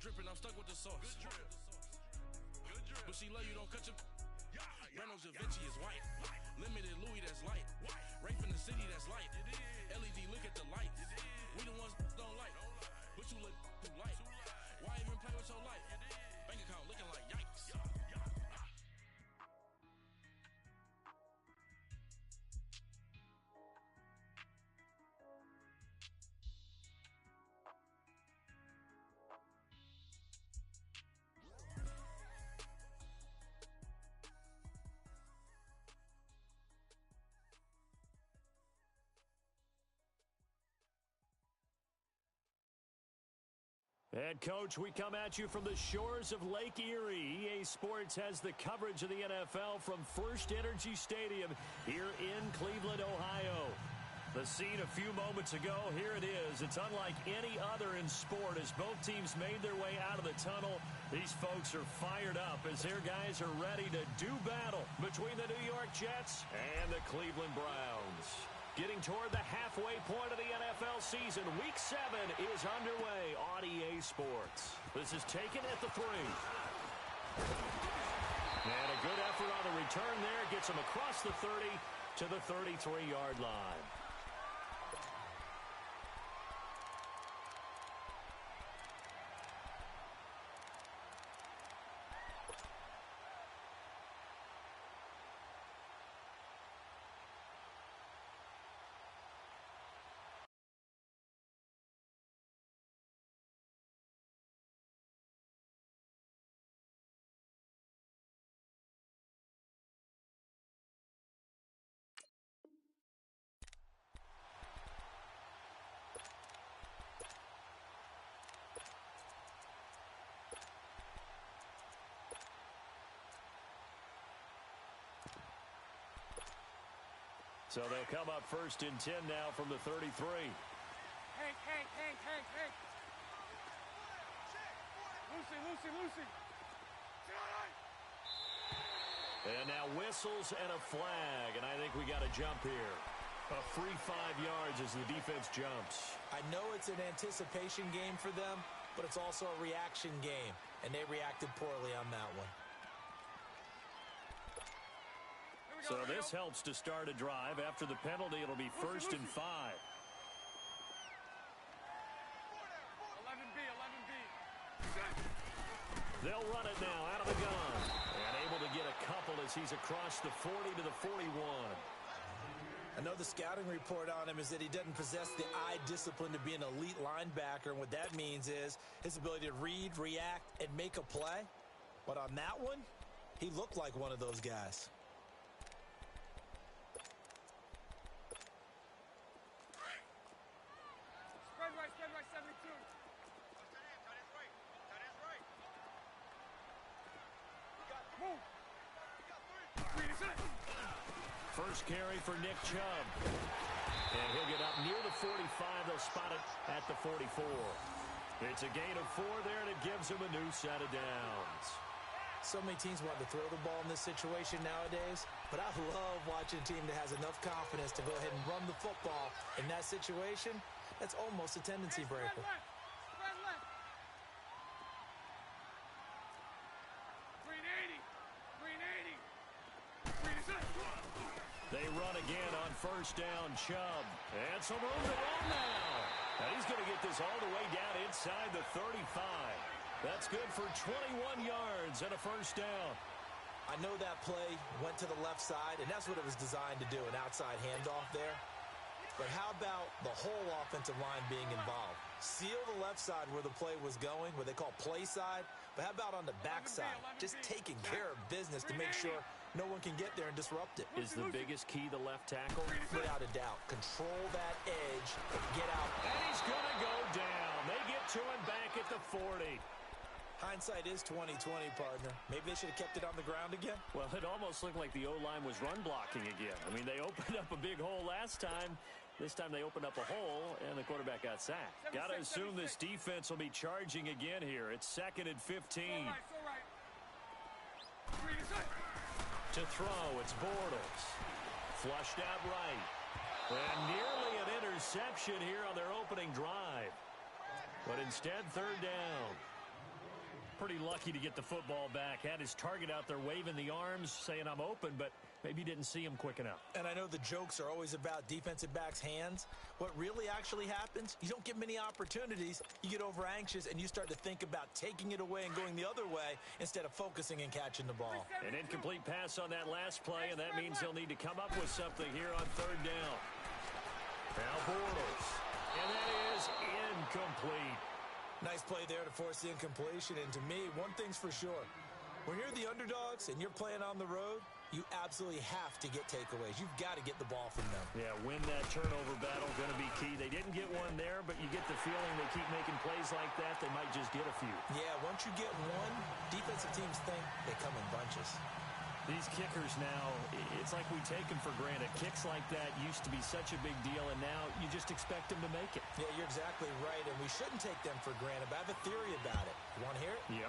dripping, I'm stuck with the sauce. Good drip. Good drip. But she love you, don't cut your... Yeah. Reynolds Da Vinci is white. Limited Louis, that's light. Rape in the city, that's light. LED, look at the lights. We the ones don't like. But you look too light. Why even play with your life? Bank account looking like yikes. And, Coach, we come at you from the shores of Lake Erie. EA Sports has the coverage of the NFL from First Energy Stadium here in Cleveland, Ohio. The scene a few moments ago, here it is. It's unlike any other in sport as both teams made their way out of the tunnel. These folks are fired up as their guys are ready to do battle between the New York Jets and the Cleveland Browns. Getting toward the halfway point of the NFL season, Week 7 is underway on EA Sports. This is taken at the 3. And a good effort on the return there. Gets him across the 30 to the 33-yard line. So they'll come up first and 10 now from the 33. Hey. Lucy. And now whistles and a flag, and I think we got a jump here. A free 5 yards as the defense jumps. I know it's an anticipation game for them, but it's also a reaction game, and they reacted poorly on that one. So this helps to start a drive. After the penalty, it'll be first and 5. 11B. They'll run it now out of the gun. And able to get a couple as he's across the 40 to the 41. I know the scouting report on him is that he doesn't possess the eye discipline to be an elite linebacker. And what that means is his ability to read, react, and make a play. But on that one, he looked like one of those guys. Spread right, 72. Move. First carry for Nick Chubb. And he'll get up near the 45. They'll spot it at the 44. It's a gain of 4 there, and it gives him a new set of downs. So many teams want to throw the ball in this situation nowadays, but I love watching a team that has enough confidence to go ahead and run the football. In that situation, that's almost a tendency breaker. Spread left. Green 80. They run again on first down, Chubb. And some room to run now. And he's going to get this all the way down inside the 35. That's good for 21 yards and a first down. I know that play went to the left side, and that's what it was designed to do, an outside handoff there. But how about the whole offensive line being involved? Seal the left side where the play was going, what they call play side. But how about on the back side? Just taking care of business to make sure no one can get there and disrupt it. Is the biggest key the left tackle? Without a doubt. Control that edge. Get out. And he's going to go down. They get to him back at the 40. Hindsight is 20/20, partner. Maybe they should have kept it on the ground again. Well, it almost looked like the O-line was run blocking again. I mean, they opened up a big hole last time. This time they opened up a hole, and the quarterback got sacked. Got to assume this defense will be charging again here. It's 2nd and 15. To throw, it's Bortles. Flushed out right. And nearly an interception here on their opening drive. But instead, 3rd down. Pretty lucky to get the football back. Had his target out there waving the arms, saying I'm open, but maybe didn't see him quick enough. And I know the jokes are always about defensive backs' hands. What really actually happens, you don't get many opportunities. You get over anxious, and you start to think about taking it away and going the other way instead of focusing and catching the ball. An incomplete pass on that last play, and that means he'll need to come up with something here on third down. Now Bortles. And that is incomplete. Nice play there to force the incompletion. And to me, one thing's for sure. When you're the underdogs and you're playing on the road, you absolutely have to get takeaways. You've got to get the ball from them. Yeah, win that turnover battle, going to be key. They didn't get one there, but you get the feeling they keep making plays like that, they might just get a few. Yeah, once you get one, defensive teams think they come in bunches. These kickers now, it's like we take them for granted. Kicks like that used to be such a big deal, and now you just expect them to make it. Yeah, you're exactly right, and we shouldn't take them for granted, but I have a theory about it. You want to hear it? Yep.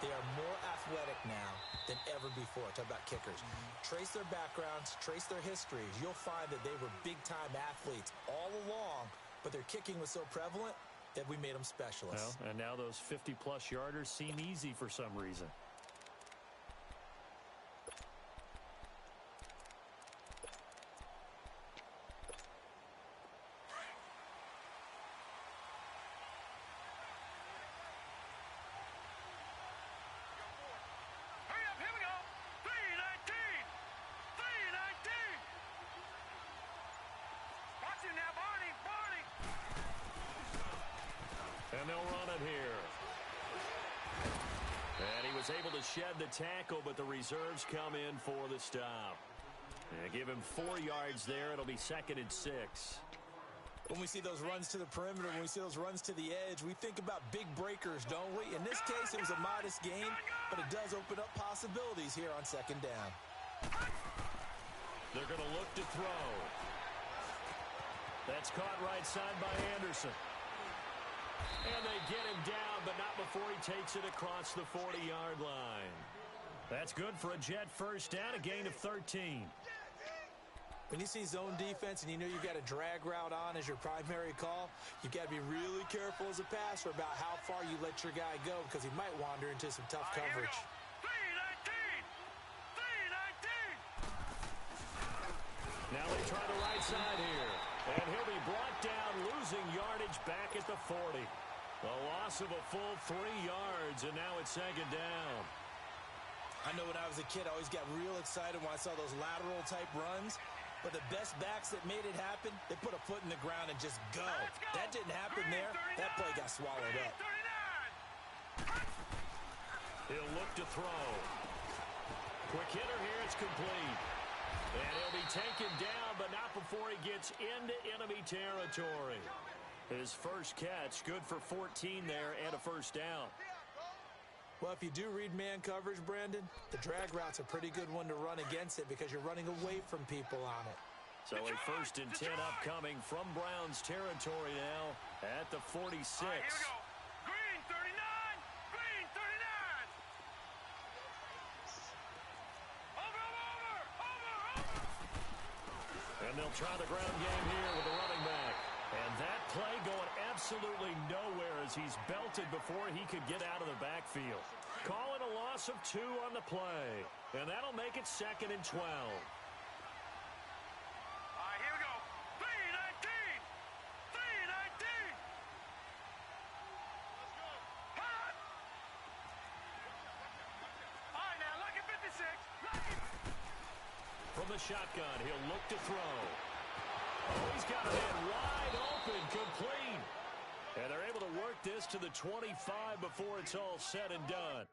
They are more athletic now than ever before. Talk about kickers. Trace their backgrounds, trace their histories. You'll find that they were big-time athletes all along, but their kicking was so prevalent that we made them specialists. Well, and now those 50-plus yarders seem easy for some reason. And they'll run it here. And he was able to shed the tackle, but the reserves come in for the stop. And give him 4 yards there. It'll be 2nd and 6. When we see those runs to the perimeter, when we see those runs to the edge, we think about big breakers, don't we? In this case, it was a modest gain, but it does open up possibilities here on 2nd down. They're going to look to throw. That's caught right side by Anderson. And they get him down, but not before he takes it across the 40-yard line. That's good for a Jet first down, a gain of 13. When you see zone defense and you know you've got a drag route on as your primary call, you've got to be really careful as a passer about how far you let your guy go because he might wander into some tough coverage. 3-19! Now they try the right side here. And he'll be brought down, losing yardage back at the 40. A loss of a full 3 yards, and now it's 2nd down. I know when I was a kid, I always got real excited when I saw those lateral-type runs. But the best backs that made it happen, they put a foot in the ground and just go. That didn't happen there. That play got swallowed up. He'll look to throw. Quick hitter here, it's complete. And he'll be taken down, but not before he gets into enemy territory. His first catch, good for 14 there and a first down. Well, if you do read man coverage, Brandon, the drag route's a pretty good one to run against it because you're running away from people on it. So a 1st and 10 upcoming from Browns territory now at the 46. All right, here we go. Green 39! Green 39! Over! And they'll try the ground game here with the running back. And that play going absolutely nowhere as he's belted before he could get out of the backfield. Calling a loss of 2 on the play. And that'll make it 2nd and 12. All right, here we go. 3-19! 3-19! Hot! All right, now, look at 56. Look at... From the shotgun, he'll look to throw. Oh, he's got a man wide open, complete. And they're able to work this to the 25 before it's all said and done.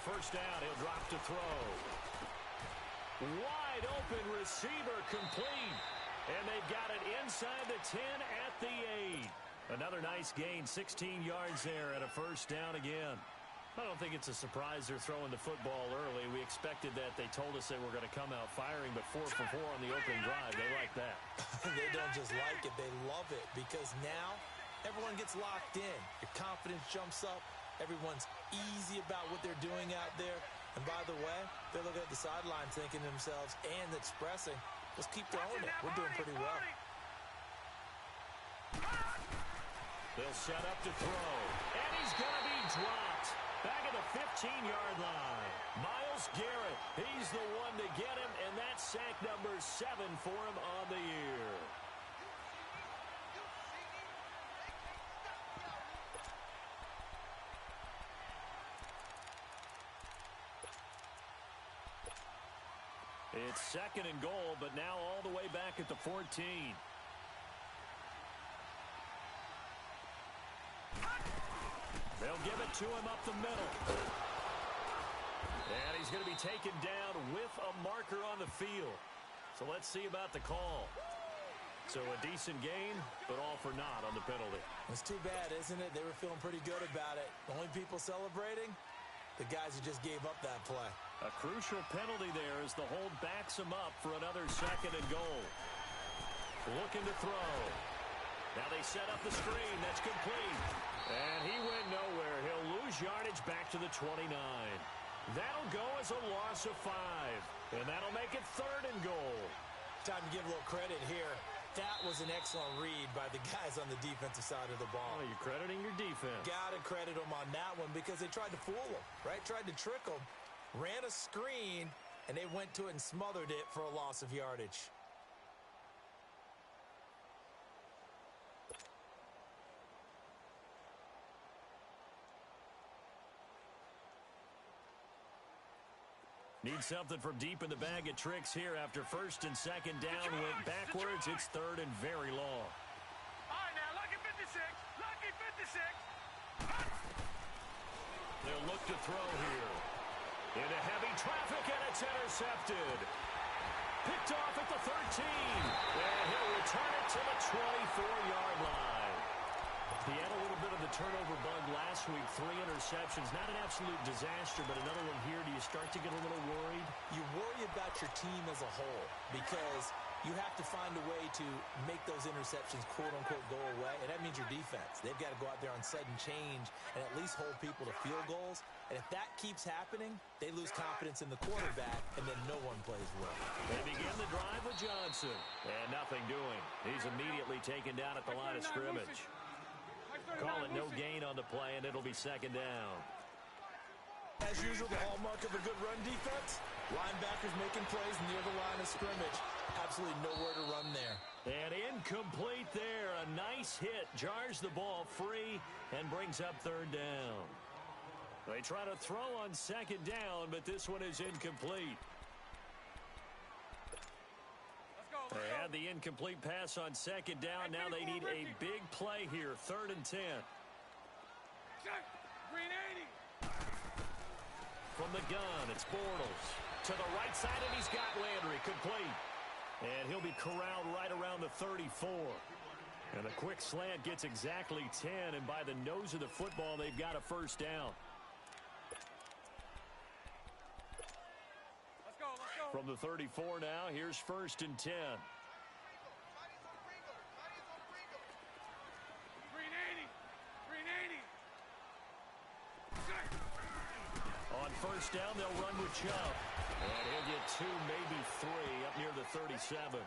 first down, he'll drop to throw. Wide open receiver complete. And they've got it inside the 10 at the 8. Another nice gain, 16 yards there and a first down again. I don't think it's a surprise they're throwing the football early. We expected that. They told us they were going to come out firing, but 4 for 4 on the opening drive. They like that. They don't just like it, they love it, because now everyone gets locked in. Your confidence jumps up. Everyone's easy about what they're doing out there. And by the way, they're looking at the sideline thinking to themselves and expressing, let's keep throwing it. We're doing pretty well. They'll set up to throw. And he's going to be dropped. Back at the 15-yard line. Myles Garrett, he's the one to get him, and that's sack number 7 for him on the year. It's 2nd and goal, but now all the way back at the 14. They'll give it to him up the middle. And he's going to be taken down with a marker on the field. So let's see about the call. So a decent gain, but all for naught on the penalty. It's too bad, isn't it? They were feeling pretty good about it. The only people celebrating, the guys who just gave up that play. A crucial penalty there as the hold backs him up for another 2nd and goal. Looking to throw. Now they set up the screen. That's complete. And he went nowhere. He'll lose yardage back to the 29. That'll go as a loss of 5. And that'll make it 3rd and goal. Time to give a little credit here. That was an excellent read by the guys on the defensive side of the ball. Oh, you're crediting your defense. Got to credit them on that one because they tried to fool them, right? Tried to trick them. Ran a screen, and they went to it and smothered it for a loss of yardage. Need something from deep in the bag of tricks here after 1st and 2nd down. Went backwards. It's 3rd and very long. All right, now, lucky 56. Lucky 56. They'll look to throw here. Into heavy traffic, and it's intercepted. Picked off at the 13. And he'll return it to the 24-yard line. He had a little bit of the turnover bug last week. 3 interceptions. Not an absolute disaster, but another one here. Do you start to get a little worried? You worry about your team as a whole because you have to find a way to make those interceptions, quote-unquote, go away, and that means your defense. They've got to go out there on sudden change and at least hold people to field goals. And if that keeps happening, they lose confidence in the quarterback, and then no one plays well. They begin the drive with Johnson, and nothing doing. He's immediately taken down at the line of scrimmage. Call it no gain on the play, and it'll be 2nd down. As usual, the hallmark of a good run defense, linebackers making plays near the line of scrimmage. Absolutely nowhere to run there. And incomplete there. A nice hit. Jars the ball free and brings up 3rd down. They try to throw on 2nd down, but this one is incomplete. They had the incomplete pass on 2nd down. Now they need a big play here. 3rd and 10. Green 80. From the gun, it's Bortles. To the right side, and he's got Landry. Complete. And he'll be corralled right around the 34. And a quick slant gets exactly 10. And by the nose of the football, they've got a 1st down. From the 34 now, here's 1st and 10. Green 80. Green 80. On 1st down, they'll run with Chubb. And he'll get 2, maybe 3 up near the 37.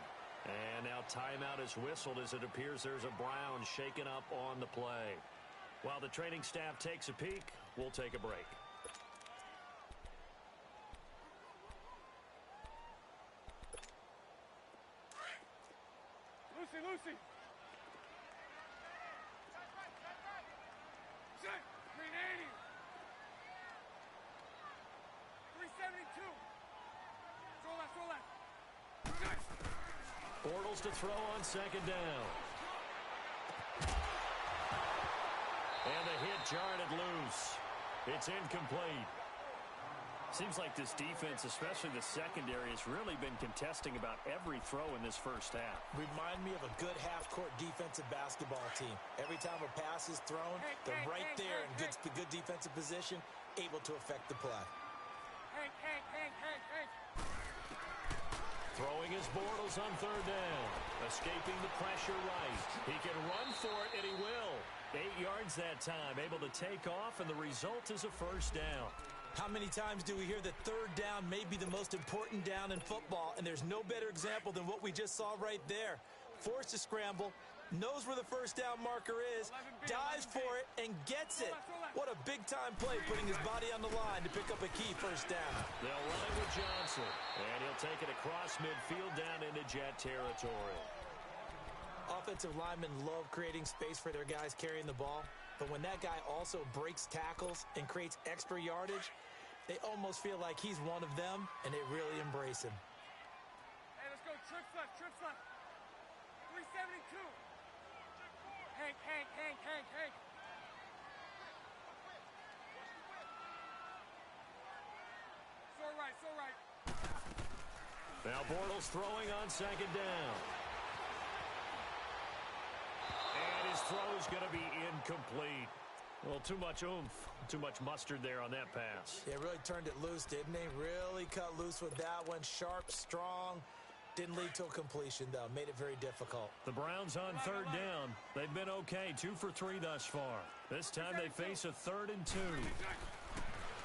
And now timeout is whistled as it appears there's a Brown shaken up on the play. While the training staff takes a peek, we'll take a break. Lucy. Set. Green 80. 372. Throw left. Bortles to throw on 2nd down. And the hit jarred it loose. It's incomplete. Seems like this defense, especially the secondary, has really been contesting about every throw in this first half. Remind me of a good half-court defensive basketball team. Every time a pass is thrown, they're right there in good defensive position, able to affect the play. Throwing his Bortles on third down. Escaping the pressure right. He can run for it, and he will. 8 yards that time, able to take off, and the result is a first down. How many times do we hear that third down may be the most important down in football, and there's no better example than what we just saw right there. Forced to scramble, knows where the first down marker is, dives for it, and gets it. What a big-time play, putting his body on the line to pick up a key first down. They'll run it with Johnson, and he'll take it across midfield down into Jet territory. Offensive linemen love creating space for their guys carrying the ball, but when that guy also breaks tackles and creates extra yardage, they almost feel like he's one of them, and they really embrace him. Hey, let's go. Trips left. 372. Hank. So right. Now Bortles throwing on second down. And his throw's going to be incomplete. Well, too much oomph, too much mustard there on that pass. They really turned it loose, didn't they? Really cut loose with that one. Sharp, strong. Didn't lead to a completion, though. Made it very difficult. The Browns on third down. They've been okay, 2 for 3 thus far. This time they face a 3rd and 2.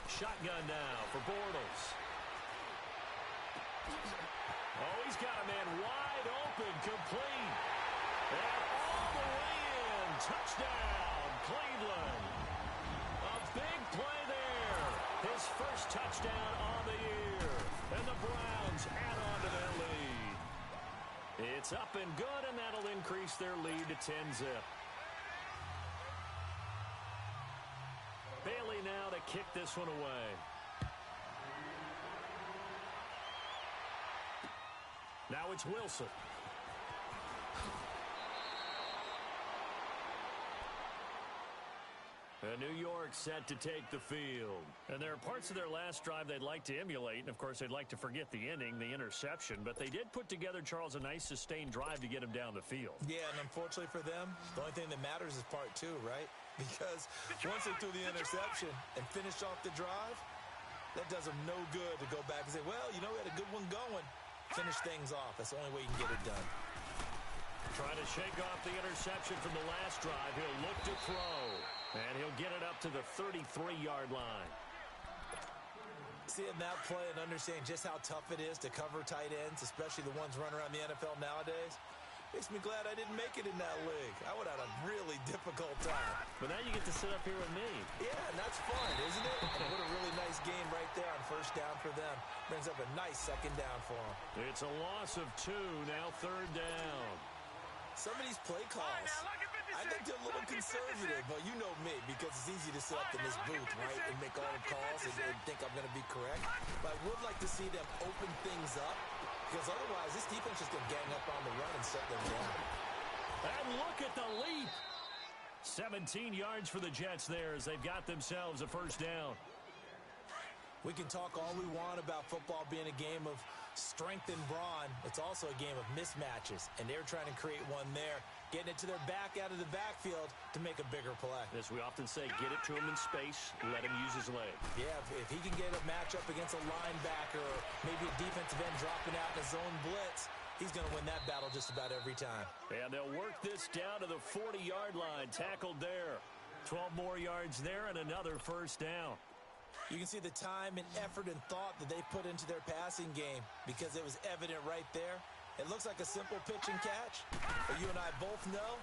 Shotgun now for Bortles. Oh, he's got a man wide open, complete. And all the way in. Touchdown, Cleveland. A big play there. His first touchdown on the year. And the Browns add on to their lead. It's up and good, and that'll increase their lead to 10-zip. Bailey now to kick this one away. Now it's Wilson. New York set to take the field. And there are parts of their last drive they'd like to emulate, and of course they'd like to forget the ending, the interception, but they did put together, Charles, a nice sustained drive to get him down the field. Yeah, and unfortunately for them, the only thing that matters is part 2, right? Because once they threw the interception and finished off the drive, that does them no good to go back and say, well, you know, we had a good one going. Finish things off. That's the only way you can get it done. Trying to shake off the interception from the last drive. He'll look to throw. And he'll get it up to the 33-yard line. Seeing that play and understanding just how tough it is to cover tight ends, especially the ones running around the NFL nowadays, makes me glad I didn't make it in that league. I would have had a really difficult time. But now you get to sit up here with me. Yeah, and that's fun, isn't it? And what a really nice game right there on first down for them. Brings up a nice second down for them. It's a loss of 2, now 3rd down. Some of these play calls, I think they're a little conservative, but you know me, because it's easy to sit up in this booth, right, and make all the calls and think I'm going to be correct. But I would like to see them open things up, because otherwise this defense is going to gang up on the run and set them down. And look at the leap. 17 yards for the Jets there as they've got themselves a first down. We can talk all we want about football being a game of strength and brawn. It's also a game of mismatches, and they're trying to create one there, getting it to their back out of the backfield to make a bigger play. As we often say, get it to him in space, let him use his leg. Yeah, if he can get a matchup against a linebacker or maybe a defensive end dropping out in a zone blitz, he's going to win that battle just about every time. And they'll work this down to the 40-yard line, tackled there. 12 more yards there and another first down. You can see the time and effort and thought that they put into their passing game because it was evident right there. It looks like a simple pitch and catch, but you and I both know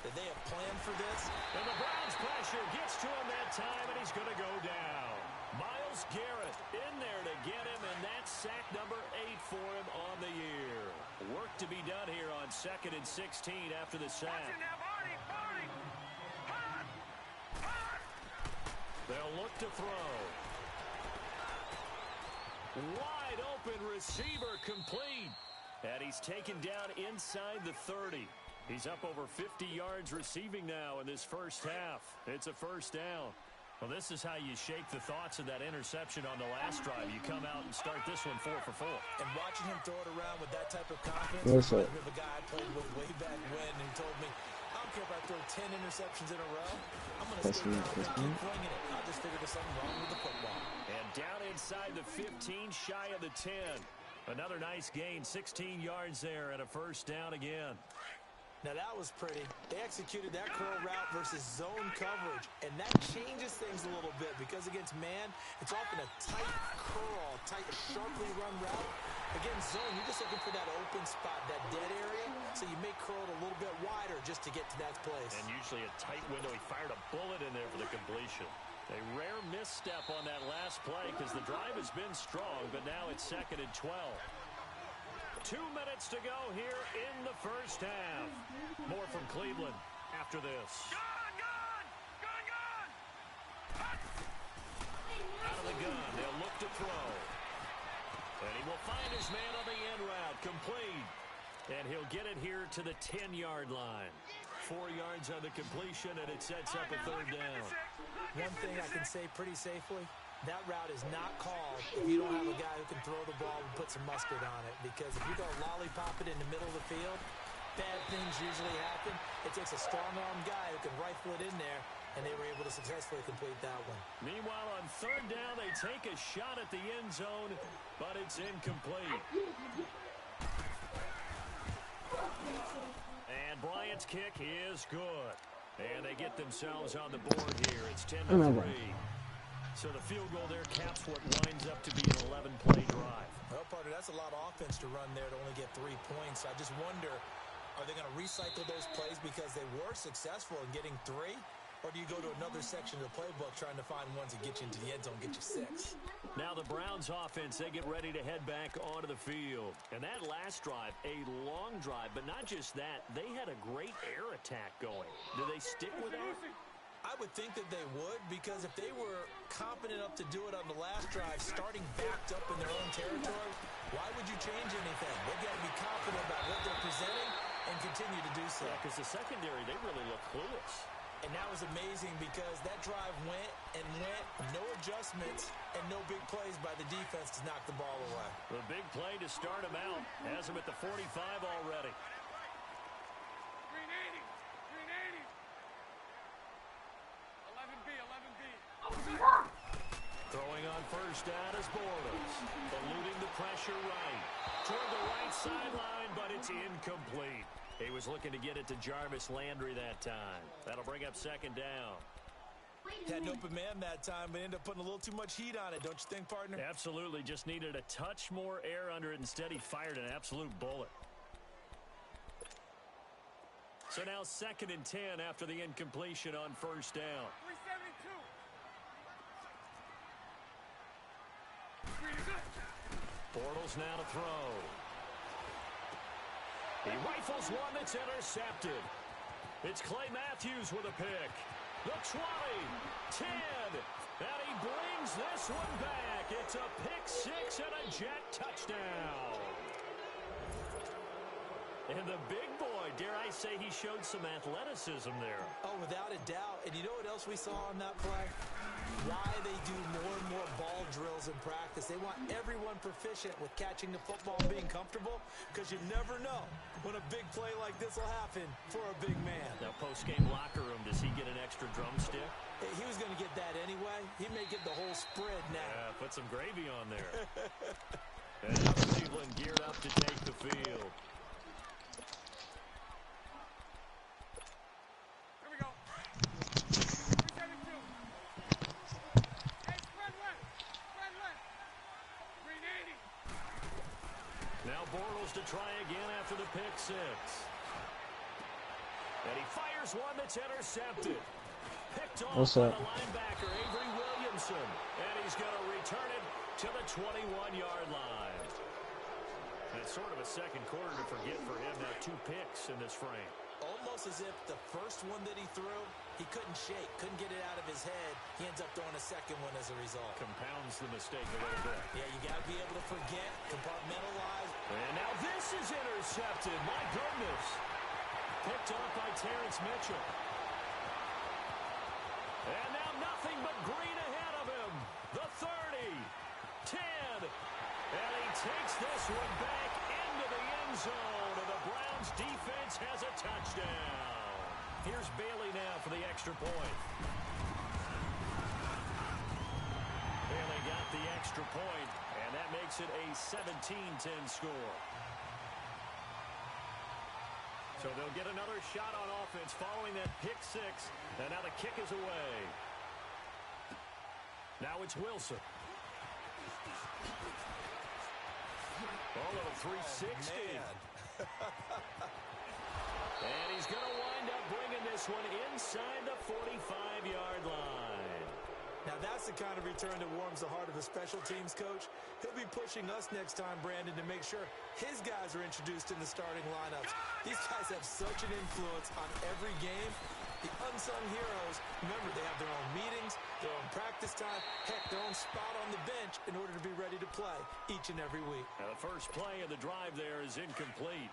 that they have planned for this. And the Browns pressure gets to him that time, and he's going to go down. Myles Garrett in there to get him, and that's sack number 8 for him on the year. Work to be done here on 2nd and 16 after the sack. They'll look to throw. Wide open receiver complete. And he's taken down inside the 30. He's up over 50 yards receiving now in this first half. It's a first down. Well, this is how you shape the thoughts of that interception on the last drive. You come out and start this one 4 for 4. And watching him throw it around with that type of confidence What's reminds up? me of a guy I played with way back when who told me, I don't care if I throw 10 interceptions in a row. I'm going to stay confident and keep flinging it. I just figured there's something wrong with the football. And down inside the 15, shy of the 10. Another nice gain, 16 yards there and a first down again. Now, that was pretty. They executed that curl route versus zone coverage, and that changes things a little bit because against man, it's often a tight curl, tight, sharply run route. Against zone, you're just looking for that open spot, that dead area, so you may curl it a little bit wider just to get to that place. And usually a tight window. He fired a bullet in there for the completion. A rare misstep on that last play because the drive has been strong, but now it's 2nd and 12. 2 minutes to go here in the first half. More from Cleveland after this. Out of the gun, they'll look to throw. And he will find his man on the end route, complete. And he'll get it here to the 10-yard line. 4 yards on the completion, and it sets up a 3rd down. One thing I can say pretty safely, that route is not called if you don't have a guy who can throw the ball and put some mustard on it. Because if you go lollipop it in the middle of the field, bad things usually happen. It takes a strong-armed guy who can rifle it in there, and they were able to successfully complete that one. Meanwhile, on 3rd down, they take a shot at the end zone, but it's incomplete. And Bryant's kick is good. And they get themselves on the board here. It's 10-3. So the field goal there caps what winds up to be an 11-play drive. Well, partner, that's a lot of offense to run there to only get 3 points. I just wonder, are they going to recycle those plays because they were successful in getting 3? Or do you go to another section of the playbook trying to find ones that get you into the end zone, get you 6? Now the Browns offense, they get ready to head back onto the field. And that last drive, a long drive, but not just that, they had a great air attack going. Do they stick with that? I would think that they would, because if they were competent enough to do it on the last drive, starting backed up in their own territory, why would you change anything? They've got to be confident about what they're presenting and continue to do so. Yeah, because the secondary, they really look clueless. And that was amazing because that drive went and went, no adjustments, and no big plays by the defense to knock the ball away. The big play to start him out has him at the 45 already. Green 80. Green 80. 11B, 11B. Throwing on first down is Bortles. Eluding the pressure right. Toward the right sideline, but it's incomplete. He was looking to get it to Jarvis Landry that time. That'll bring up 2nd down. Had an open man that time, but ended up putting a little too much heat on it, don't you think, partner? Absolutely. Just needed a touch more air under it. Instead, he fired an absolute bullet. So now 2nd and 10 after the incompletion on first down. 372. Bortles now to throw. He rifles one that's intercepted. It's Clay Matthews with a pick. The 20, 10, and he brings this one back. It's a pick 6 and a jet touchdown. And the big boy, dare I say, he showed some athleticism there. Oh, without a doubt. And you know what else we saw on that play? Why they do more and more ball drills in practice. They want everyone proficient with catching the football and being comfortable, because you never know when a big play like this will happen for a big man. Now, post-game locker room, does he get an extra drumstick? He was going to get that anyway. He may get the whole spread now. Yeah, put some gravy on there. And Cleveland geared up to take the field. Here we go. 372. Hey, spread left. Spread left. Green 80. Now Bortles to try again after the pick 6. And he fires one that's intercepted. Picked off by the linebacker, Avery Williamson. And he's going to return it to the 21-yard line. It's sort of a second quarter to forget for him. Now 2 picks in this frame. Almost as if the first one that he threw, he couldn't shake, couldn't get it out of his head. He ends up throwing a second one as a result. Compounds the mistake a little bit. Yeah, you got to be able to forget, compartmentalize. And now this is intercepted. My goodness. Picked off by Terrence Mitchell. And now nothing but green takes this one back into the end zone, and the Browns defense has a touchdown. Here's Bailey now for the extra point. Bailey got the extra point, and that makes it a 17-10 score. So they'll get another shot on offense following that pick six, and now the kick is away. Now it's Wilson. Oh, a little 360. And he's going to wind up bringing this one inside the 45-yard line. Now, that's the kind of return that warms the heart of a special teams coach. He'll be pushing us next time, Brandon, to make sure his guys are introduced in the starting lineups. These guys have such an influence on every game. The unsung heroes, remember, they have their own meetings, their own practice time, heck, their own spot on the bench in order to be ready to play each and every week. Now, the first play of the drive there is incomplete.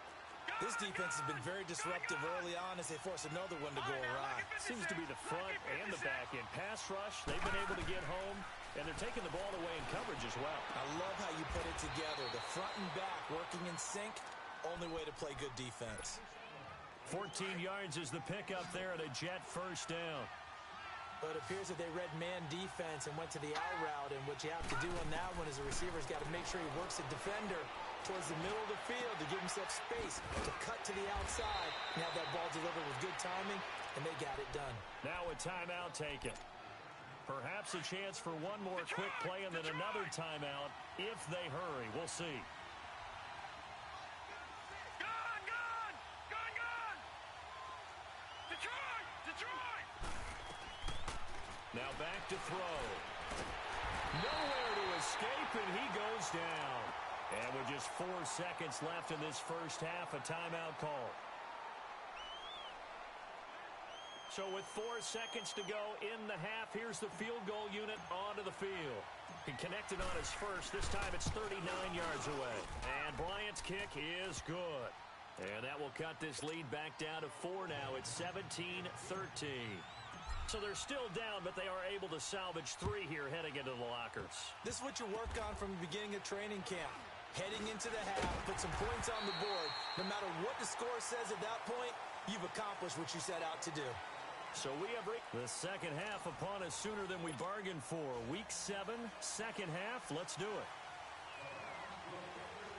This defense has been very disruptive early on as they force another one to go awry. Seems to be the front and the back end. Pass rush, they've been able to get home, and they're taking the ball away in coverage as well. I love how you put it together. The front and back working in sync, only way to play good defense. 14 yards is the pickup there at a Jet first down. But it appears that they read man defense and went to the out route, and what you have to do on that one is the receiver's got to make sure he works the defender towards the middle of the field to give himself space to cut to the outside and have that ball delivered with good timing, and they got it done. Now a timeout taken. Perhaps a chance for one more quick play and then another timeout if they hurry. We'll see. Now back to throw. Nowhere to escape, and he goes down. And with just 4 seconds left in this first half, a timeout call. So with 4 seconds to go in the half, here's the field goal unit onto the field. He connected on his first. This time it's 39 yards away. And Bryant's kick is good. And that will cut this lead back down to 4 now. It's 17-13. So they're still down, but they are able to salvage 3 here heading into the lockers. This is what you work on from the beginning of training camp. Heading into the half, put some points on the board. No matter what the score says at that point, you've accomplished what you set out to do. So we have reached the second half upon us sooner than we bargained for. Week 7, second half. Let's do it.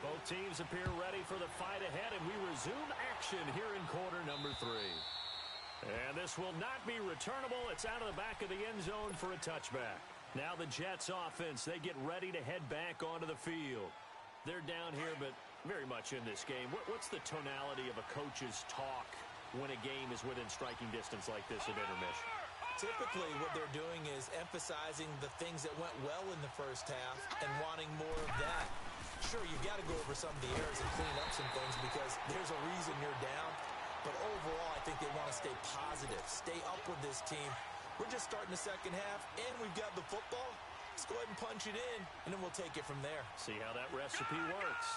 Both teams appear ready for the fight ahead, and we resume action here in quarter number 3. And this will not be returnable. It's out of the back of the end zone for a touchback. Now the Jets offense, they get ready to head back onto the field. They're down here, but very much in this game. What's the tonality of a coach's talk when a game is within striking distance like this at intermission? Typically, what they're doing is emphasizing the things that went well in the first half and wanting more of that. Sure, you've got to go over some of the errors and clean up some things because there's a reason you're down. But overall, I think they want to stay positive, stay up with this team. We're just starting the second half, and we've got the football. Let's go ahead and punch it in, and then we'll take it from there. See how that recipe works.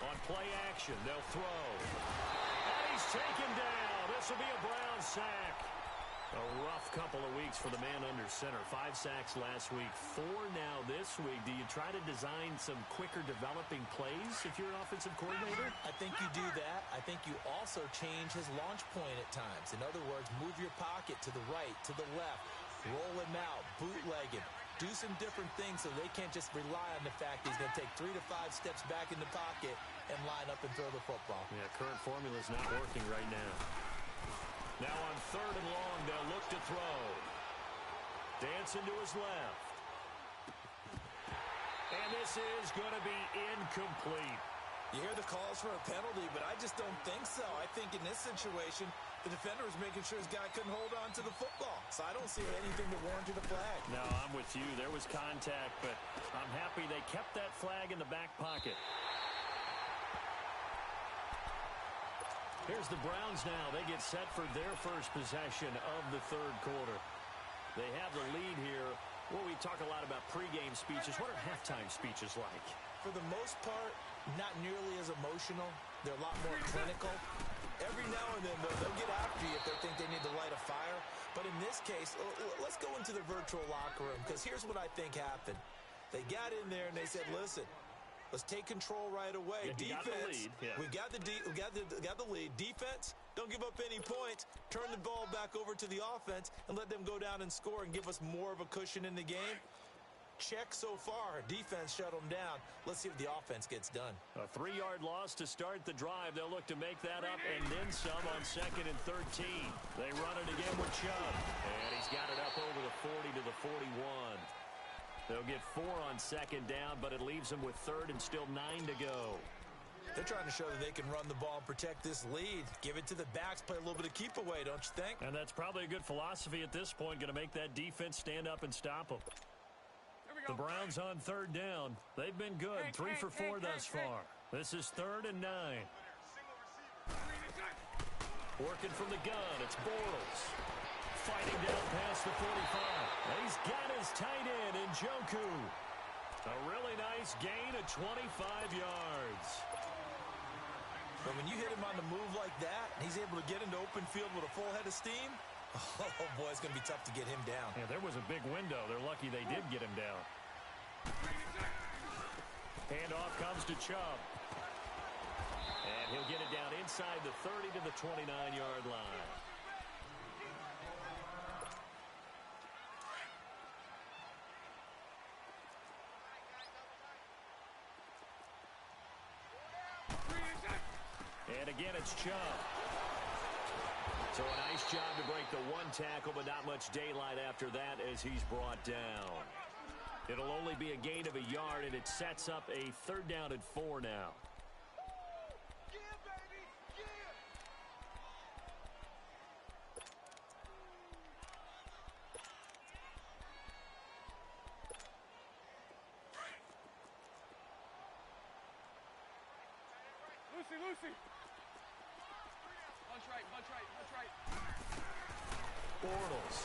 On play action, they'll throw. And he's taken down. This will be a Brown sack. A rough couple of weeks for the man under center. 5 sacks last week, 4 now this week. Do you try to design some quicker developing plays if you're an offensive coordinator? I think you do that. I think you also change his launch point at times. In other words, move your pocket to the right, to the left, roll him out, bootleg him. Do some different things so they can't just rely on the fact he's going to take 3 to 5 steps back in the pocket and line up and throw the football. Yeah, current formula's not working right now. Now on 3rd and long, they'll look to throw. Dancing to his left. And this is going to be incomplete. You hear the calls for a penalty, but I just don't think so. I think in this situation, the defender was making sure his guy couldn't hold on to the football. So I don't see anything that warranted a flag. No, I'm with you. There was contact, but I'm happy they kept that flag in the back pocket. Here's the Browns now. They get set for their first possession of the 3rd quarter. They have the lead here. Well, we talk a lot about pregame speeches. What are halftime speeches like? For the most part, not nearly as emotional. They're a lot more clinical. Every now and then, they'll get after you if they think they need to light a fire. But in this case, let's go into the virtual locker room, because here's what I think happened. They got in there and they said, listen, let's take control right away. Yeah, Defense, we got the lead. Defense, don't give up any points. Turn the ball back over to the offense and let them go down and score and give us more of a cushion in the game. Check so far. Defense shut them down. Let's see if the offense gets done. A 3-yard loss to start the drive. They'll look to make that up and then some on 2nd and 13. They run it again with Chubb. And he's got it up over the 40 to the 41. They'll get 4 on 2nd down, but it leaves them with 3rd and still 9 to go. They're trying to show that they can run the ball and protect this lead. Give it to the backs, play a little bit of keep away, don't you think? And that's probably a good philosophy at this point, going to make that defense stand up and stop them. The Browns on 3rd down. They've been good, 3 for 4 thus far. This is 3rd and 9. Working from the gun, it's Bortles. Fighting down past the 45. And he's got his tight end, Njoku. A really nice gain of 25 yards. But when you hit him on the move like that, and he's able to get into open field with a full head of steam, oh, boy, it's going to be tough to get him down. Yeah, there was a big window. They're lucky they did get him down. Handoff comes to Chubb. And he'll get it down inside the 30 to the 29-yard line. And again, it's Chubb. So a nice job to break the 1 tackle, but not much daylight after that as he's brought down. It'll only be a gain of a yard, and it sets up a 3rd down and 4 now. Lucy. Punch right. Bortles.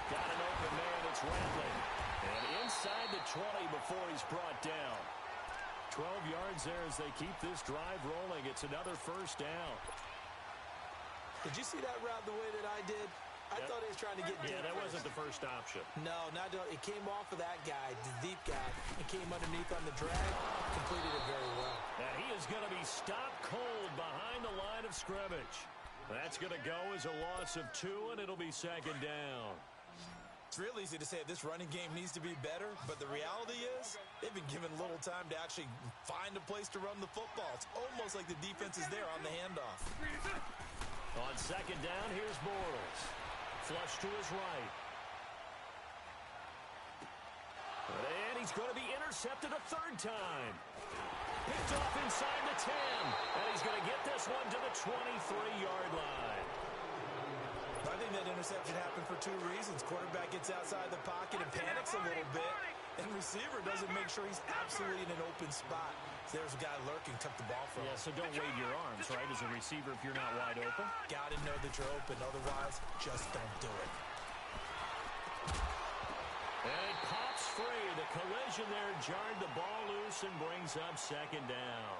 Got an open man, it's Rattling. And inside the 20 before he's brought down. 12 yards there as they keep this drive rolling. It's another 1st down. Did you see that route the way that I did? I thought he was trying to get deep. Yeah, that wasn't the first option. No, it came off of that guy, the deep guy, and came underneath on the drag. Completed it very well. And he is going to be stopped cold behind the line of scrimmage. That's going to go as a loss of 2, and it'll be 2nd down. It's real easy to say this running game needs to be better, but the reality is they've been given little time to actually find a place to run the football. It's almost like the defense is there on the handoff. On 2nd down, here's Bortles. Flush to his right. And he's going to be intercepted a 3rd time. Picked off inside the 10. And he's going to get this one to the 23-yard line. I think that interception happened for 2 reasons. Quarterback gets outside the pocket and panics a little bit. And receiver doesn't make sure he's absolutely in an open spot. So there's a guy lurking, took the ball from him. Yeah, so don't wave your arms, right, as a receiver if you're not wide open. Got to know that you're open. Otherwise, just don't do it. And it pops free. The collision there jarred the ball loose and brings up 2nd down.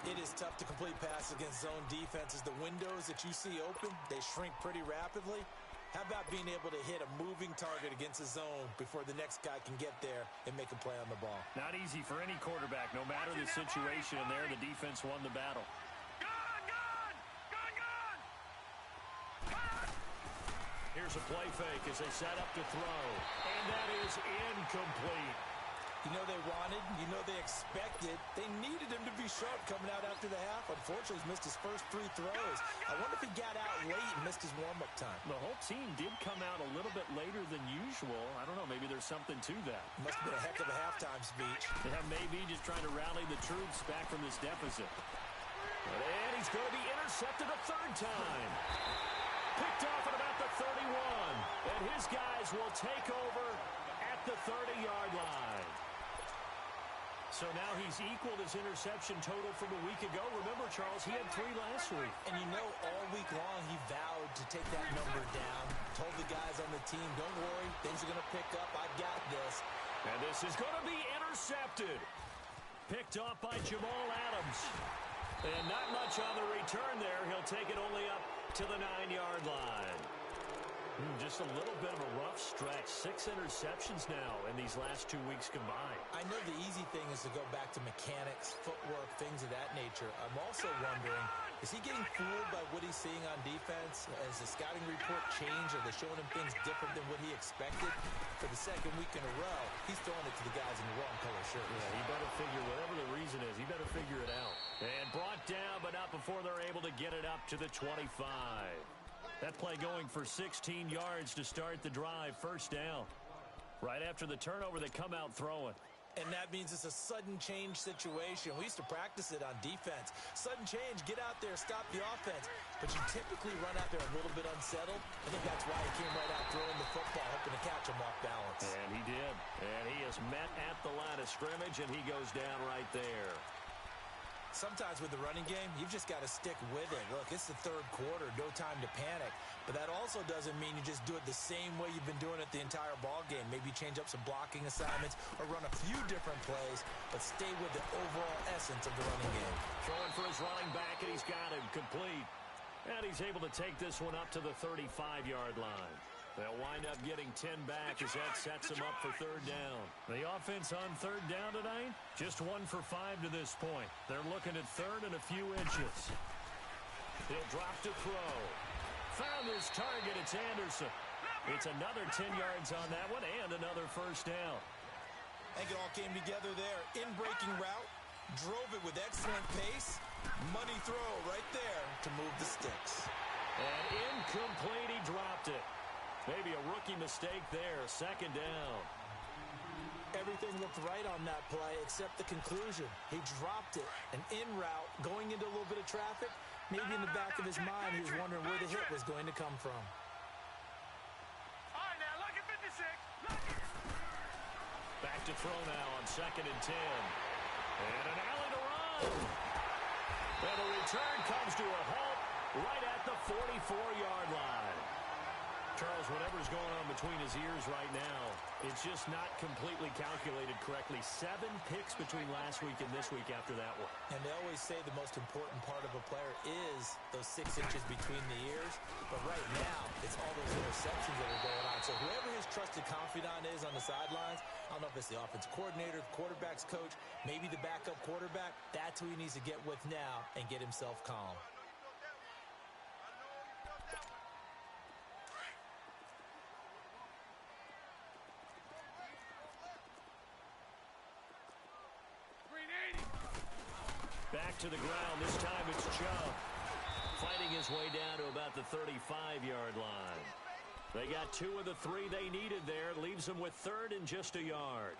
It is tough to complete passes against zone defenses. The windows that you see open, they shrink pretty rapidly. How about being able to hit a moving target against a zone before the next guy can get there and make a play on the ball? Not easy for any quarterback, no matter the situation. And there, the defense won the battle. Gun! Here's a play fake as they set up to throw. And that is incomplete. You know they wanted, you know they expected. They needed him to be sharp coming out after the half. Unfortunately, he's missed his first 3 throws. I wonder if he got out late and missed his warm-up time. The whole team did come out a little bit later than usual. I don't know, maybe there's something to that. Must have been a heck of a halftime speech. Yeah, maybe just trying to rally the troops back from this deficit. And he's going to be intercepted a 3rd time. Picked off at about the 31. And his guys will take over at the 30-yard line. So now he's equaled his interception total from a week ago. Remember, Charles, he had 3 last week. And you know, all week long, he vowed to take that number down. Told the guys on the team, don't worry, things are going to pick up. I've got this. And this is going to be intercepted. Picked off by Jamal Adams. And not much on the return there. He'll take it only up to the 9-yard line. Just a little bit of a rough stretch. 6 interceptions now in these last 2 weeks combined. I know the easy thing is to go back to mechanics, footwork, things of that nature. I'm also wondering, is he getting fooled by what he's seeing on defense? Has the scouting report changed? Are they showing him things different than what he expected? For the second week in a row, he's throwing it to the guys in the wrong color shirts. Yeah, he better figure, whatever the reason is, he better figure it out. And brought down, but not before they're able to get it up to the 25. That play going for 16 yards to start the drive. First down. Right after the turnover, they come out throwing. And that means it's a sudden change situation. We used to practice it on defense. Sudden change, get out there, stop the offense. But you typically run out there a little bit unsettled. I think that's why he came right out throwing the football, hoping to catch him off balance. And he did. And he is met at the line of scrimmage, and he goes down right there. Sometimes with the running game, you've just got to stick with it. Look, it's the third quarter, no time to panic. But that also doesn't mean you just do it the same way you've been doing it the entire ball game. Maybe change up some blocking assignments or run a few different plays, but stay with the overall essence of the running game. Throwing for his running back, and he's got him complete. And he's able to take this one up to the 35-yard line. They'll wind up getting 10 back as that sets them up for third down. The offense on third down tonight, just 1 for 5 to this point. They're looking at third and a few inches. He'll drop to throw. Found his target. It's Anderson. It's another 10 yards on that one and another first down. I think it all came together there. In-breaking route, drove it with excellent pace. Money throw right there to move the sticks. And incomplete, he dropped it. Maybe a rookie mistake there, second down. Everything looked right on that play except the conclusion. He dropped it, an in route, going into a little bit of traffic. Maybe in the back of his mind, he was wondering where the hit was going to come from. All right, now, look at 56. Back to throw now on 2nd and 10. And an alley to run. And the return comes to a halt right at the 44-yard line. Charles, whatever's going on between his ears right now, it's just not completely calculated correctly. 7 picks between last week and this week after that one. And they always say the most important part of a player is those 6 inches between the ears. But right now, it's all those interceptions that are going on. So whoever his trusted confidant is on the sidelines, I don't know if it's the offensive coordinator, the quarterback's coach, maybe the backup quarterback, that's who he needs to get with now and get himself calm. Back to the ground. This time it's Chubb. Fighting his way down to about the 35-yard line. They got 2 of the 3 they needed there. Leaves them with third and just a yard.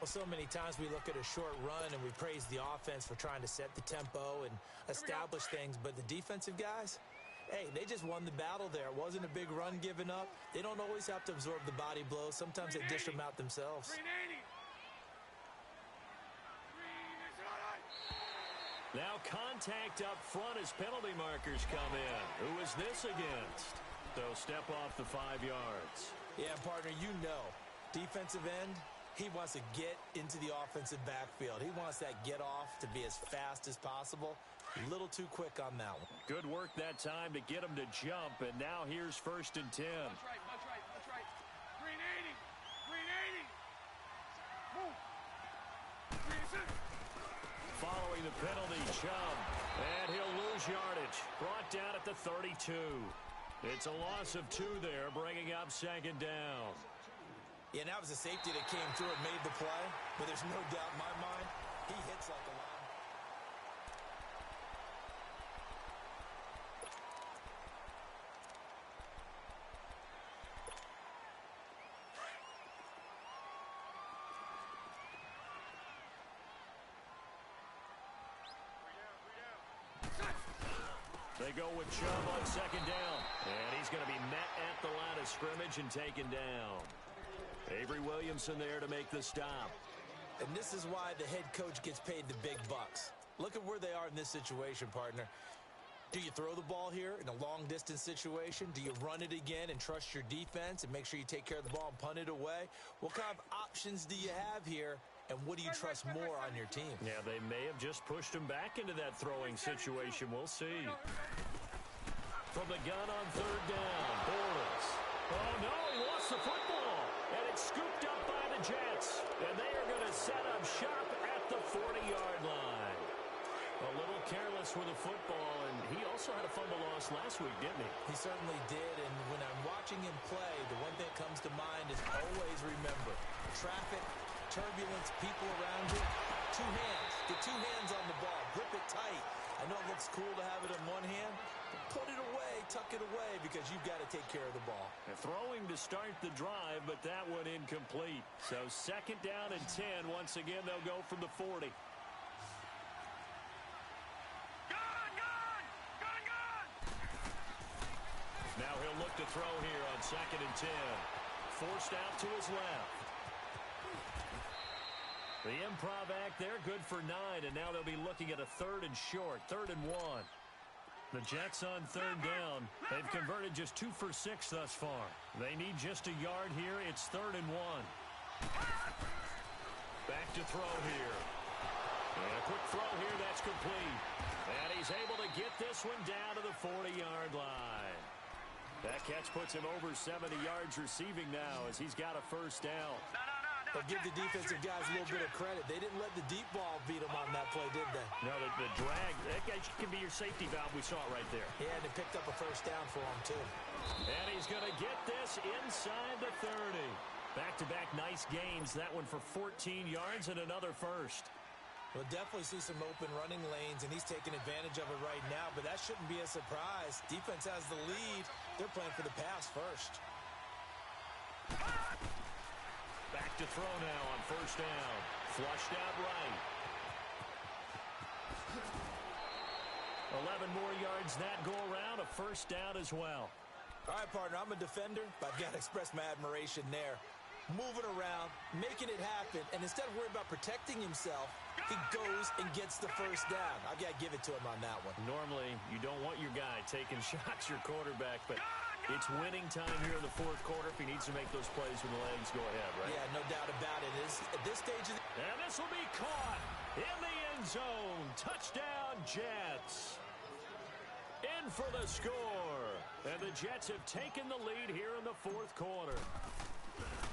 Well, so many times we look at a short run and we praise the offense for trying to set the tempo and establish things. But the defensive guys, hey, they just won the battle there. It wasn't a big run given up. They don't always have to absorb the body blows. Sometimes they dish them out themselves. Now contact up front as penalty markers come in. Who is this against? So step off the 5 yards. Yeah, partner, you know, defensive end, he wants to get into the offensive backfield. He wants that get off to be as fast as possible. A little too quick on that one. Good work that time to get him to jump, and now here's 1st and 10. That's right, that's right, that's right. Green 80, green 80. Move. Green 6. Following the penalty, Chubb, and he'll lose yardage. Brought down at the 32. It's a loss of 2 there, bringing up 2nd down. Yeah, and that was a safety that came through and made the play, but there's no doubt in my mind, he hits like a line. They go with Chubb on 2nd down. And he's going to be met at the line of scrimmage and taken down. Avery Williamson there to make the stop. And this is why the head coach gets paid the big bucks. Look at where they are in this situation, partner. Do you throw the ball here in a long-distance situation? Do you run it again and trust your defense and make sure you take care of the ball and punt it away? What kind of options do you have here? And what do you trust more on your team? Yeah, they may have just pushed him back into that throwing situation. We'll see. From the gun on 3rd down, Bortles. success with the football, and he also had a fumble loss last week, didn't he? He certainly did, and when I'm watching him play, the one thing that comes to mind is always remember, traffic, turbulence, people around you, two hands. Get two hands on the ball. Grip it tight. I know it looks cool to have it in one hand, but put it away, tuck it away, because you've got to take care of the ball. And throwing to start the drive, but that one incomplete. So 2nd down and 10. Once again, they'll go from the 40. Now he'll look to throw here on 2nd and 10. Forced out to his left. The improv act there, good for 9, and now they'll be looking at a 3rd and short, 3rd and 1. The Jets on 3rd down. They've converted just 2 for 6 thus far. They need just a yard here. It's 3rd and 1. Back to throw here. And a quick throw here, that's complete. And he's able to get this one down to the 40-yard line. That catch puts him over 70 yards receiving now as he's got a 1st down. But give the defensive guys a little bit of credit. They didn't let the deep ball beat them on that play, did they? No, the drag, that guy can be your safety valve. We saw it right there. Yeah, and they picked up a 1st down for him, too. And he's going to get this inside the 30. Back-to-back nice gains. That one for 14 yards and another 1st. We'll definitely see some open running lanes, and he's taking advantage of it right now, but that shouldn't be a surprise. Defense has the lead. They're playing for the pass first. Back to throw now on 1st down. Flushed out right. 11 more yards that go around. A 1st down as well. All right, partner, I'm a defender, but I've got to express my admiration there. Moving around, making it happen, and instead of worrying about protecting himself, he goes and gets the 1st down. I've got to give it to him on that one. Normally, you don't want your guy taking shots, your quarterback, but it's winning time here in the 4th quarter if he needs to make those plays when the legs go ahead, right? Yeah, no doubt about it. At this stage of the... And this will be caught in the end zone. Touchdown, Jets. In for the score. And the Jets have taken the lead here in the 4th quarter.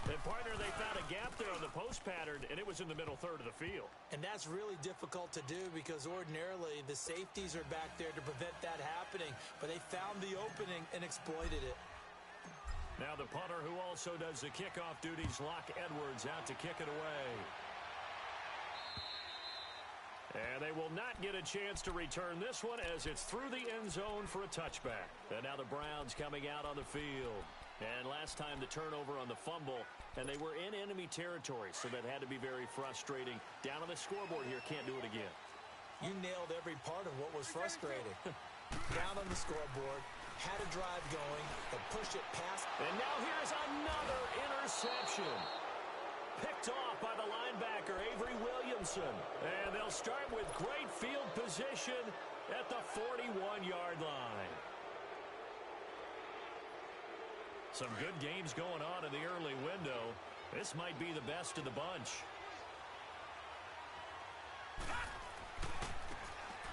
And, partner, they found a gap there on the post pattern, and it was in the middle 3rd of the field. And that's really difficult to do because ordinarily the safeties are back there to prevent that happening. But they found the opening and exploited it. Now the punter who also does the kickoff duties, Locke Edwards, out to kick it away. And they will not get a chance to return this one as it's through the end zone for a touchback. And now the Browns coming out on the field. And last time the turnover on the fumble, and they were in enemy territory, so that had to be very frustrating. Down on the scoreboard here, can't do it again. You nailed every part of what was frustrating. Down on the scoreboard, had a drive going, but push it past. And now here's another interception. Picked off by the linebacker, Avery Williamson. And they'll start with great field position at the 41-yard line. Some good games going on in the early window. This might be the best of the bunch.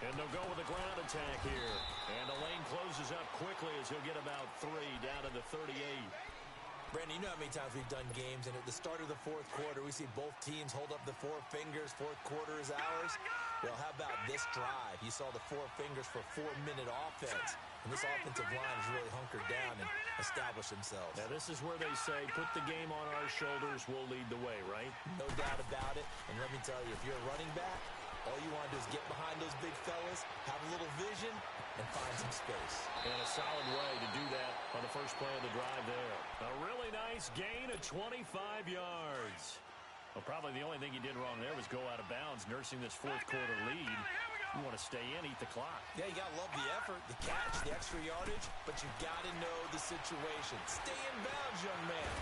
And they'll go with a ground attack here. And the lane closes up quickly as he'll get about 3 down to the 38. Brandon, you know how many times we've done games, and at the start of the 4th quarter, we see both teams hold up the 4 fingers. 4th quarter is ours. Well, how about this drive? You saw the 4 fingers for 4-minute offense. And this offensive line has really hunkered down and established themselves. Now, this is where they say, put the game on our shoulders, we'll lead the way, right? No doubt about it. And let me tell you, if you're a running back, all you want to do is get behind those big fellas, have a little vision, and find some space. And a solid way to do that on the first play of the drive there. A really nice gain of 25 yards. Well, probably the only thing he did wrong there was go out of bounds, nursing this 4th quarter lead. You want to stay in, eat the clock. Yeah, you got to love the effort, the catch, the extra yardage, but you got to know the situation. Stay in bounds, young man.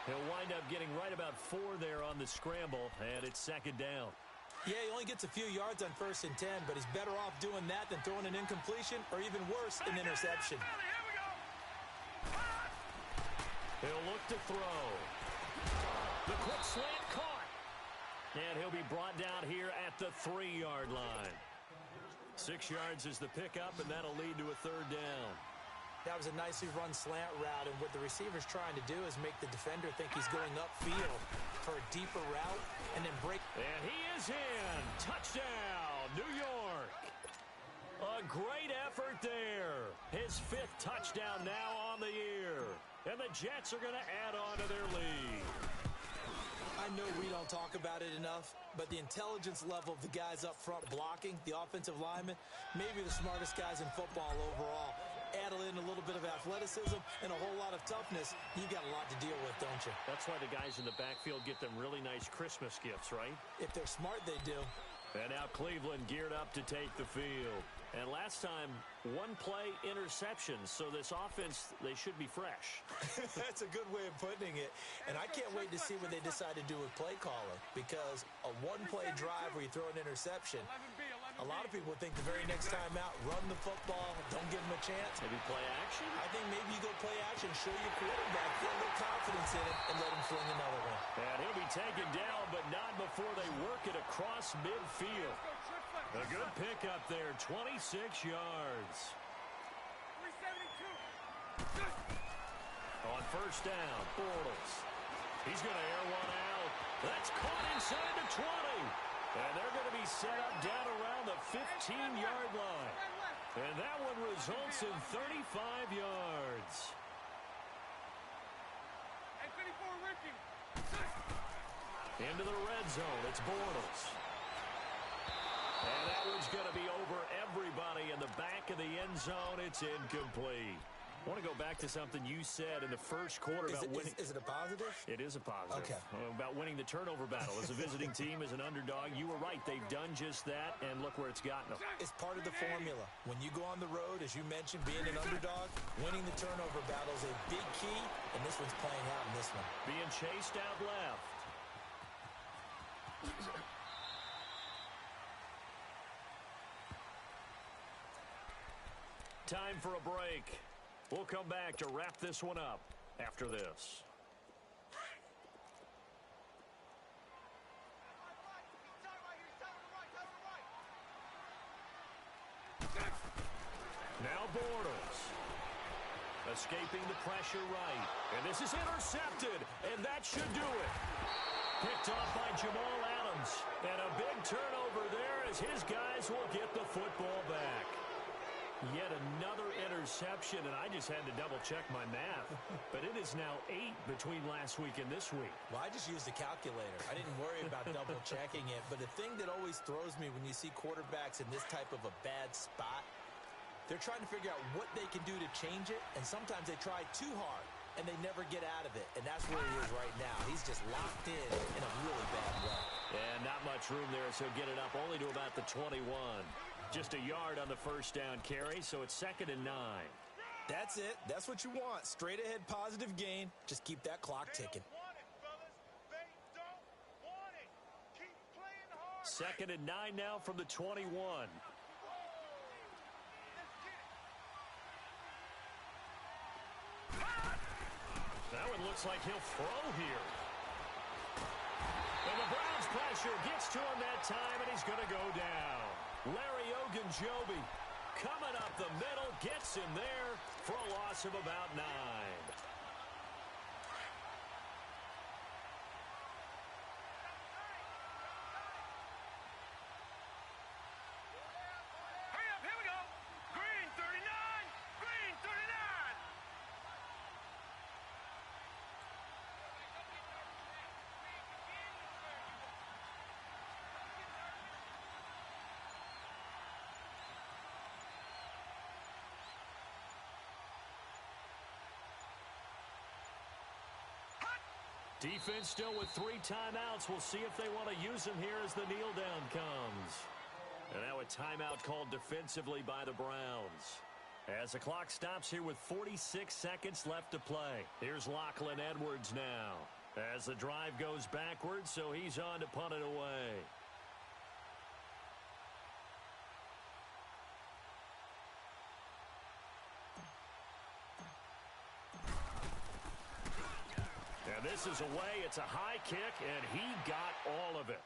He'll wind up getting right about 4 there on the scramble, and it's 2nd down. Yeah, he only gets a few yards on 1st and 10, but he's better off doing that than throwing an incompletion or even worse, an interception. He'll look to throw. The quick slant caught. And he'll be brought down here at the 3-yard line. 6 yards is the pickup, and that'll lead to a 3rd down. That was a nicely run slant route, and what the receiver's trying to do is make the defender think he's going upfield for a deeper route and then break. And he is in. Touchdown, New York. A great effort there. His 5th touchdown now on the year. And the Jets are going to add on to their lead. I know we don't talk about it enough, but the intelligence level of the guys up front blocking, the offensive linemen, maybe the smartest guys in football overall. Add in a little bit of athleticism and a whole lot of toughness, you got a lot to deal with, don't you? That's why the guys in the backfield get them really nice Christmas gifts, right? If they're smart, they do. And now Cleveland geared up to take the field. And last time, 1 play interception. So this offense, they should be fresh. That's a good way of putting it. And I can't wait to see what they decide to do with play calling. Because a 1-play drive where you throw an interception, a lot of people think the very next time out, run the football, don't give them a chance. Maybe play action? I think maybe you go play action, show your quarterback, feel a little confidence in it, and let him fling another one. And he'll be taken down, but not before they work it across midfield. A good pickup there, 26 yards. 372. On first down, Bortles. He's going to air one out. That's caught inside the 20. And they're going to be set up down around the 15-yard line. And that one results in 35 yards. And 24 Ricky. Into the red zone, it's Bortles. And that one's going to be over everybody in the back of the end zone. It's incomplete. I want to go back to something you said in the first quarter about winning. Is it a positive? It is a positive. Okay. About winning the turnover battle. As a visiting team, as an underdog, you were right. They've done just that, and look where it's gotten them. It's part of the formula. When you go on the road, as you mentioned, being an underdog, winning the turnover battle is a big key, and this one's playing out in this one. Being chased out left. Time for a break. We'll come back to wrap this one up after this. Now Bortles. Escaping the pressure right. And this is intercepted. And that should do it. Picked off by Jamal Adams. And a big turnover there as his guys will get the football back. Yet another interception, and I just had to double-check my math. But it is now 8 between last week and this week. Well, I just used a calculator. I didn't worry about double-checking it. But the thing that always throws me when you see quarterbacks in this type of a bad spot, they're trying to figure out what they can do to change it, and sometimes they try too hard, and they never get out of it. And that's where he is right now. He's just locked in a really bad way. And not much room there, so get it up only to about the 21. Just a yard on the first down carry, so it's 2nd and 9. That's it. That's what you want. Straight ahead positive gain. Just keep that clock ticking. 2nd and 9 now from the 21. That one looks like he'll throw here. And the Browns pressure gets to him that time, and he's going to go down. Larry Ogunjobi coming up the middle, gets him there for a loss of about 9. Hurry up, here we go. Green 39. Green 39. Defense still with 3 timeouts. We'll see if they want to use them here as the kneel down comes. And now a timeout called defensively by the Browns. As the clock stops here with 46 seconds left to play. Here's Lachlan Edwards now. As the drive goes backwards, so he's on to punt it away. And this is away. It's a high kick, and he got all of it.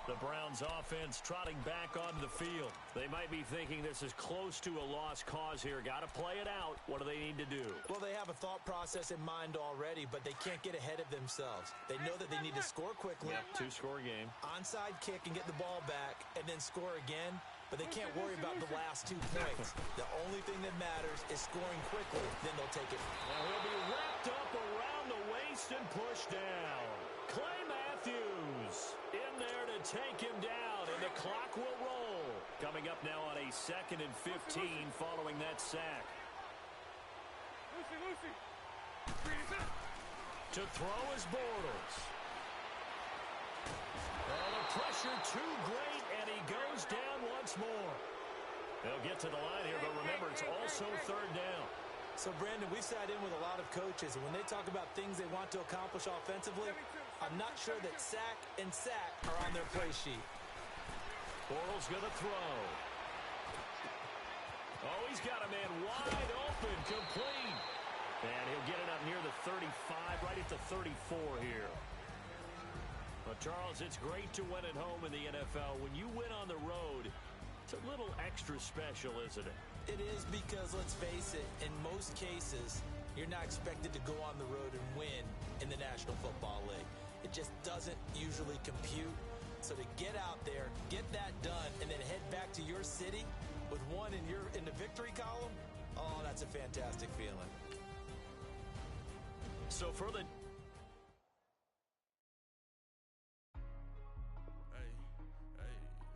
The Browns offense trotting back onto the field. They might be thinking this is close to a lost cause here. Got to play it out. What do they need to do? Well, they have a thought process in mind already, but they can't get ahead of themselves. They know that they need to score quickly. Yep, two-score game. Onside kick and get the ball back and then score again, but they can't worry about the last 2 points. The only thing that matters is scoring quickly, then they'll take it. Now he'll be wrapped up around the waist and pushed down. Clay Matthews in there to take him down, and the clock will roll. Coming up now on a 2nd and 15 following that sack. Lucy. To throw is Bortles. Oh, the pressure too great, and he goes down once more. They'll get to the line here, but remember, it's also 3rd down. So, Brandon, we've sat in with a lot of coaches, and when they talk about things they want to accomplish offensively, I'm not sure that sack and sack are on their play sheet. Bortles going to throw. Oh, he's got a man wide open, complete. And he'll get it up near the 35, right at the 34 here. But, Charles, it's great to win at home in the NFL. When you win on the road, it's a little extra special, isn't it? It is because, let's face it, in most cases, you're not expected to go on the road and win in the National Football League. It just doesn't usually compute. So to get out there, get that done, and then head back to your city with one in the victory column, oh, that's a fantastic feeling. So for the... Hey,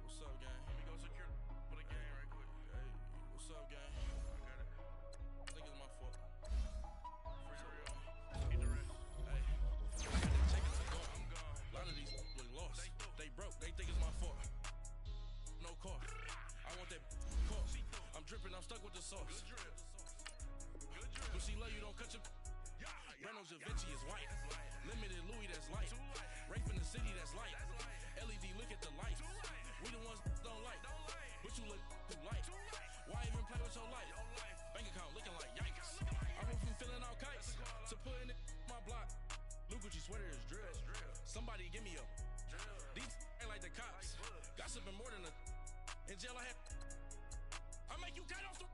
what's up, gang? Let me go secure for the game right quick. Hey, what's up, gang? I got it. I think it's my fault. Free to real. Eat the rest. Hey, take it to go. I'm gone. A lot of these look lost. They broke. They think it's my fault. No car. I want that car. I'm dripping. I'm stuck with the sauce. Good drip. When she love you, don't cut your... Reynolds Da Vinci is white. Limited Louis, that's light. Rape in the city, that's light. LED, look at the lights. We the ones don't like. But you look too light. Why even play with your life? Bank account looking like yikes. I went from filling out kites to putting it in my block. Blue Gucci sweater is drill. Somebody give me a... These ain't like the cops. Gossiping more than a... In jail I had... I make you cut off the...